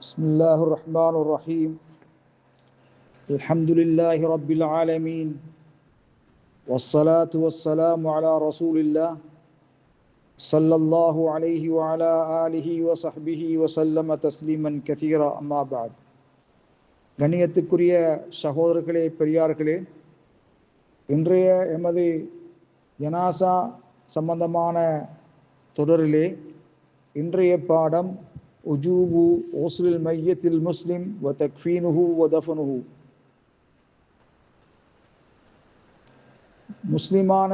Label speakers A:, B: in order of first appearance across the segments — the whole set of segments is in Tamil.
A: بسم الله الرحمن الرحيم. الحمد لله رب العالمين، والصلاة والسلام على رسول الله صلى الله عليه وعلى آله وصحبه وسلم تسليما كثيرا. أما بعد. கண்ணியத்துக்குரிய சகோதரர்களே, பெரியார்களே, இன்றைய எமது ஜனாசா சம்பந்தமான தொடரிலே இன்றைய பாடம் உஜூபு உஸ்லில் மையத்தில் முஸ்லிம் வ தக்ஃபீனுஹு வ தஃபனுஹு. முஸ்லிமான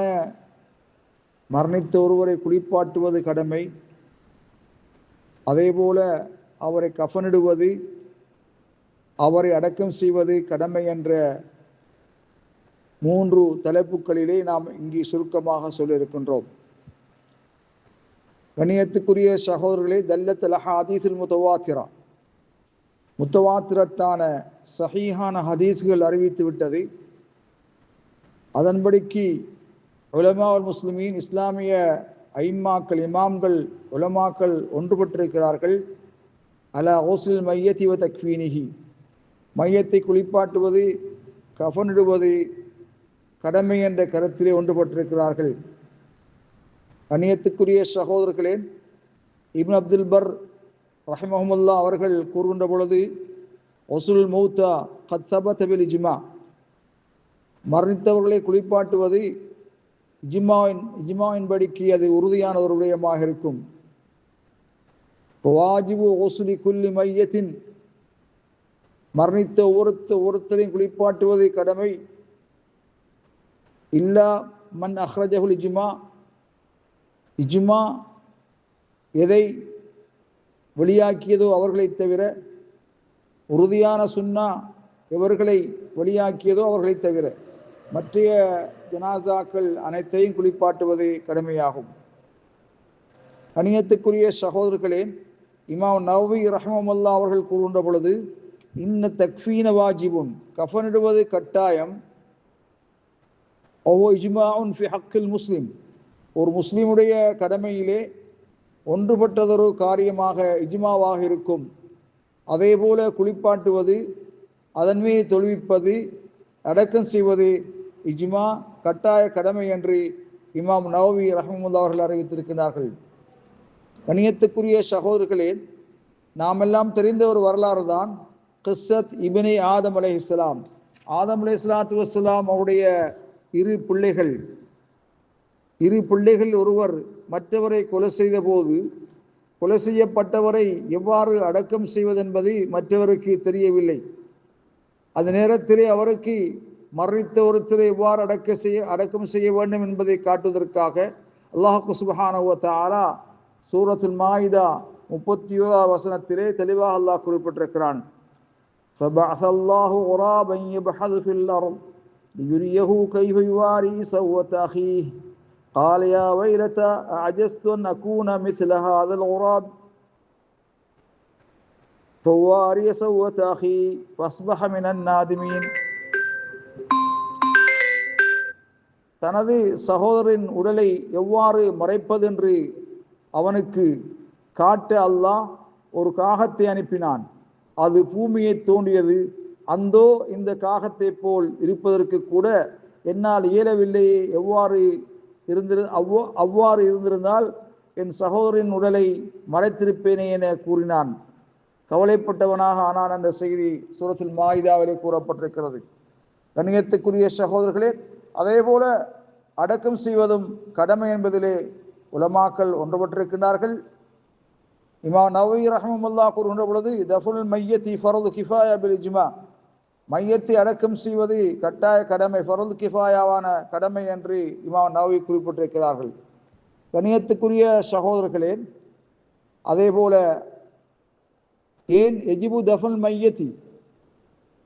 A: மரணித்த ஒருவரை குளிப்பாட்டுவது கடமை, அதேபோல அவரை கஃனிடுவது, அவரை அடக்கம் செய்வது கடமை என்ற 3 தலைப்புகளிலே நாம் இங்கே சுருக்கமாக சொல்லியிருக்கின்றோம். கண்ணியத்துக்குரிய சகோதரர்களே, தல்லத் ஹதீஸுல் முத்தவாத்திரா, முத்தவாத்திரத்தான சஹீஹான ஹதீஸ்கள் அறிவித்து விட்டது. அதன்படிக்கு உலமா உல் முஸ்லிமீன், இஸ்லாமிய ஐம்மாக்கள், இமாம்கள், உலமாக்கள் ஒன்றுபட்டிருக்கிறார்கள். அலா உஸ்லில் மையத்தி வ தக்ஃபீனிஹி, மையத்தை குளிப்பாட்டுவது, கஃனிடுவது கடமை என்ற கருத்திலே ஒன்றுபட்டிருக்கிறார்கள். கண்ணியத்துக்குரிய சகோதரர்களே, இப்னு அப்துல் பர் ரஹிமஹுமுல்லா அவர்கள் கூறுகின்ற பொழுது, ஒசுல் மௌத்தா கத் சபத பில் இஜ்மா, மரணித்தவர்களை குளிப்பாட்டுவது இஜ்மாவின்படிக்கு அது உறுதியான ஒரு விடயமாக இருக்கும். வாஜிபு ஒசுலி குல்லி மையத்தின், மரணித்த ஒருத்தரையும் குளிப்பாட்டுவது கடமை. இல்லா மன் அஹ்ரஜஹுல் இஜ்மா, இஜ்மா எதை வெளியாக்கியதோ அவர்களை தவிர, உறுதியான சுன்னா எவர்களை வெளியாக்கியதோ அவர்களை தவிர மற்றைய ஜனாசாக்கள் அனைத்தையும் குளிப்பாட்டுவது கடமையாகும். கண்ணியத்துக்குரிய சகோதரர்களே, இமாம் நவவி ரஹ்மத்துல்லாஹி அவர்கள் கூறுகின்ற பொழுது, இன்ன தக்ஃபீன வாஜிபுன், கஃனிடுவது கட்டாயம். ஓ இஜ்மாஉன் ஃபி ஹக்கில் முஸ்லிம், ஒரு முஸ்லிமுடைய கடமையிலே ஒன்றுபட்டதொரு காரியமாக இஜ்மாவாக இருக்கும். அதே போல குளிப்பாட்டுவது, அதன் மீது தொழுவிப்பது, அடக்கம் செய்வது இஜ்மா கட்டாய கடமை என்று இமாம் நவவி ரஹ்மத்துல்லாஹி அவர்கள் அறிவித்திருக்கிறார்கள். கண்ணியத்துக்குரிய சகோதரர்களே, நாமெல்லாம் தெரிந்த ஒரு வரலாறு தான் கிஸ்ஸத் இப்னி ஆதம் அலைஹிஸ்ஸலாம். ஆதம் அலைஹிஸ்ஸலாத்து வஸ்ஸலாம் அவருடைய இரு பிள்ளைகள் ஒருவர் மற்றவரை கொலை செய்த போது, கொலை செய்யப்பட்டவரை எவ்வாறு அடக்கம் செய்வதென்பது மற்றவருக்கு தெரியவில்லை. அந்த நேரத்திலே அவருக்கு மரணித்த ஒருத்தரை எவ்வாறு அடக்கம் செய்ய வேண்டும் என்பதை காட்டுவதற்காக அல்லாஹ் சுப்ஹானஹு வ தஆலா சூரத்துல் மாயிதா 37 வசனத்திலே தெளிவாக அல்லாஹ் குறிப்பிட்டிருக்கிறான். فَبَعَثَ اللَّهُ غُرَابًا يَبْحَثُ فِي الْأَرْضِ لِيُرِيَهُ كَيْفَ يُوَارِي سَوْءَةَ أَخِيهِ قال يا ويلتى أعجزت أن أكون مثل هذا الغراب فواري سوءة أخي فأصبح من النادمين. தனது சகோதரின் உடலை எவ்வாறு மறைப்பதென்று அவனுக்கு காட்ட அல்லாஹ் ஒரு காகத்தை அனுப்பினான். அது பூமியை தோண்டியது. அந்தோ இந்த காகத்தை போல் இருப்பதற்கு கூட என்னால் இயலவில்லையே, அவ்வாறு இருந்திருந்தால் என் சகோதரின் உடலை மறைத்திருப்பேனே என கூறினான். கவலைப்பட்டவனாக ஆனான் என்ற செய்தி சூரத்துல் மாயிதாவிலே கூறப்பட்டிருக்கிறது. கண்ணியத்துக்குரிய சகோதரர்களே, அதே போல அடக்கம் செய்வதும் கடமை என்பதிலே உலமாக்கள் ஒன்றுபட்டிருக்கிறார்கள். இமாம் நவவி ரஹ்மத்துல்லாஹி கூறுகின்ற பொழுது, தஃபுல் மையத்தி ஃபர்து கிஃபாயா பில் இஜ்மா, மையத்தை அடக்கம் செய்வது கட்டாய கடமை, ஃபர்து கிஃபாயாவான கடமை என்று இமாம் நவவி குறிப்பிட்டிருக்கிறார்கள். கண்ணியத்துக்குரிய சகோதரர்களே, அதே போல ஏன் எஜிபு தஃபுல் மையத்தி,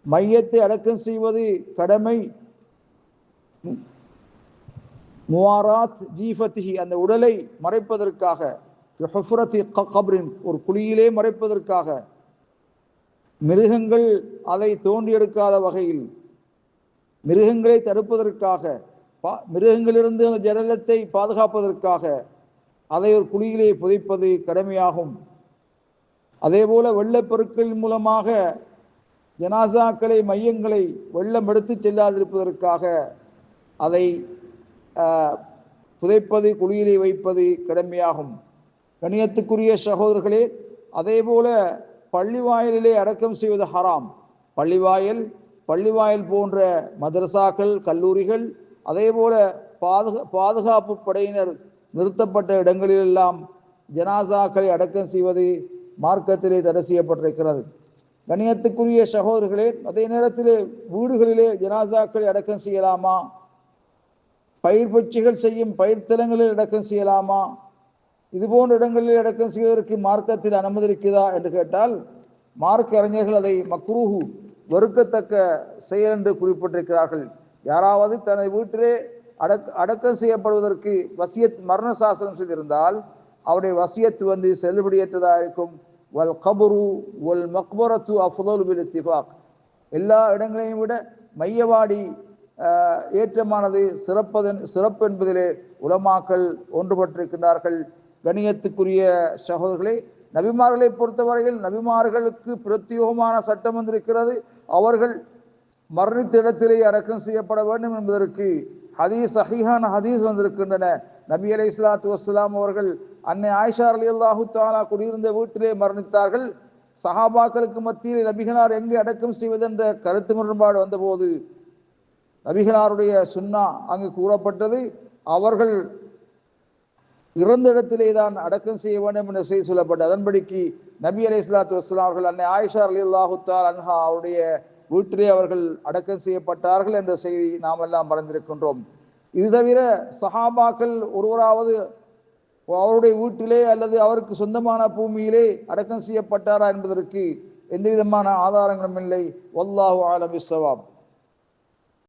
A: மையத்தை அடக்கம் செய்வது கடமை, முவாராத் ஜீஃபத்திஹி, அந்த உடலை மறைப்பதற்காக, ஹுஃப்ரத்தி கப்ரின், ஒரு குழியிலே மறைப்பதற்காக, மிருகங்கள் அதை தோண்டி எடுக்காத வகையில், மிருகங்களை தடுப்பதற்காக, மிருகங்களிலிருந்து அந்த ஜடலத்தை பாதுகாப்பதற்காக அதை ஒரு குழியிலே புதைப்பது கடமையாகும். அதே போல வெள்ளப்பெருக்களின் மூலமாக ஜனாசாக்களை மையங்களை வெள்ளம் எடுத்து செல்லாதிருப்பதற்காக அதை புதைப்பது குழியிலே வைப்பது கடமையாகும். கணியத்துக்குரிய சகோதரர்களே, அதே போல பள்ளிவாயலிலே அடக்கம் செய்வது ஹராம். பள்ளிவாயல் போன்ற மதரசாக்கள், கல்லூரிகள், அதே போல பாதுகாப்பு படையினர் நிறுத்தப்பட்ட இடங்களிலெல்லாம் ஜனாசாக்களை அடக்கம் செய்வது மார்க்கத்திலே தடை செய்யப்பட்டிருக்கிறது. கணியத்துக்குரிய சகோதரர்களே, அதே நேரத்திலே வீடுகளிலே ஜனாசாக்களை அடக்கம் செய்யலாமா? பயிர் பட்சிகள் செய்யும் பயிர்த்தலங்களில் அடக்கம் செய்யலாமா? இது போன்ற இடங்களில் அடக்கம் செய்வதற்கு மார்க்கத்தில் அனுமதி இருக்குதா என்று கேட்டால், மார்க்க அறிஞர்கள் அதை மக்ரூஹு, வெறுக்கத்தக்க செயல் என்று குறிப்பிட்டிருக்கிறார்கள். யாராவது தனது வீட்டிலே அடக்கம் செய்யப்படுவதற்கு வசியத் மரண சாசனம் செய்திருந்தால் அவருடைய வசியத்து செல்லுபடியற்றதாக இருக்கும். வல் கபரு வல் மக்பரத்து அஃதலு பில் இத்திஃபாக், எல்லா இடங்களையும் விட மையவாடி ஏற்றமானது, சிறப்பு என்பதிலே உலமாக்கள் ஒன்றுபட்டிருக்கின்றார்கள். கணியத்துக்குரிய சகோதரர்களே, நபிமார்களை பொறுத்தவரையில் நபிமார்களுக்கு பிரத்யோகமான சட்டம் வந்திருக்கிறது. அவர்கள் மரணித்த இடத்திலே அடக்கம் செய்யப்பட வேண்டும் என்பதற்கு சஹீஹான ஹதீஸ் வந்திருக்கின்றன. நபி அலைஹிஸ்ஸலாத்து வஸ்ஸலாம் அவர்கள் அன்னை ஆயிஷா ரலியல்லாஹு தஆலா குடியிருந்த வீட்டிலே மரணித்தார்கள். சஹாபாக்களுக்கு மத்தியில் நபிகளார் எங்கே அடக்கம் செய்வதென்ற கருத்து முரண்பாடு வந்தபோது நபிகளாருடைய சுன்னா அங்கு கூறப்பட்டது. அவர்கள் இறந்த இடத்திலே தான் அடக்கம் செய்ய வேண்டும் என்ற செய்தி சொல்லப்பட்டது. அதன்படிக்கு நபி அலைஹிஸ்ஸலாத்து வஸ்ஸலாம் அவர்கள் அன்னை ஆயிஷா ரலியல்லாஹு தஆலா அன்ஹா அவருடைய வீட்டிலே அவர்கள் அடக்கம் செய்யப்பட்டார்கள் என்ற செய்தி நாம் எல்லாம் மறந்திருக்கின்றோம். இது தவிர சஹாபாக்கள் ஒருவராவது அவருடைய வீட்டிலே அல்லது அவருக்கு சொந்தமான பூமியிலே அடக்கம் செய்யப்பட்டாரா என்பதற்கு எந்த விதமான ஆதாரங்களும் இல்லை. வல்லாஹு ஆலம் பிஸ்ஸவாப்.